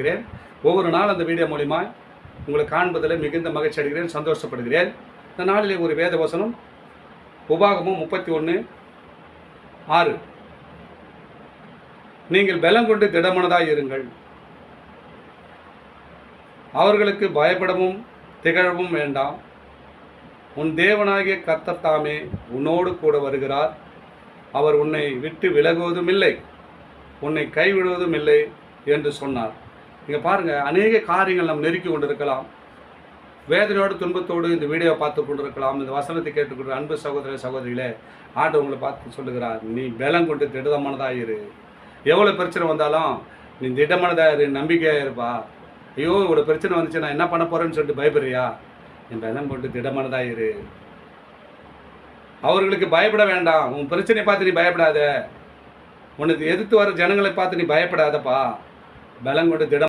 கொள்கிறேன். ஒவ்வொரு நாள் அந்த வீடியோ மூலிமா உங்களை காண்பதில் மிகுந்த மகிழ்ச்சி அடைகிறேன், சந்தோஷப்படுகிறேன். இந்த நாளிலே ஒரு வேத வசனம் உபாகமும் 31:6. நீங்கள் பலம் கொண்டு திடமனதாய் இருங்கள், அவர்களுக்கு பயப்படவும் திகழவும் வேண்டாம். உன் தேவனாகிய கர்த்தர் தாமே உன்னோடு கூட வருகிறார். அவர் உன்னை விட்டு விலகுவதும் இல்லை, உன்னை கைவிடுவதும் இல்லை என்று சொன்னார். இங்கே பாருங்கள், அநேக காரியங்கள் நம்ம நெருக்கி கொண்டிருக்கலாம். வேதனையோடு துன்பத்தோடு இந்த வீடியோவை பார்த்து கொண்டிருக்கலாம். இந்த வசனத்தை கேட்டுக்கொண்டு அன்பு சகோதர சகோதரிகளே, ஆண்டவர் உங்களை பார்த்து சொல்லுகிறார், நீ பலம் கொண்டு திடமானதாக இரு. எவ்வளோ பிரச்சனை வந்தாலும் நீ திடமானதாக இரு, நம்பிக்கையாக இருப்பா. ஐயோ இவ்வளோ பிரச்சனை வந்துச்சு, நான் என்ன பண்ண போகிறேன்னு சொல்லிட்டு பயப்படுறியா? நீ பலம் கொண்டு திடமானதாக இரு. அவர்களுக்கு பயப்பட வேண்டாம். உன் பிரச்சனையை பார்த்து நீ பயப்படாத. உனக்கு எதிர்த்து வர ஜனங்களை பார்த்து நீ பயப்படாதப்பா. பலம் கொண்டு திடம்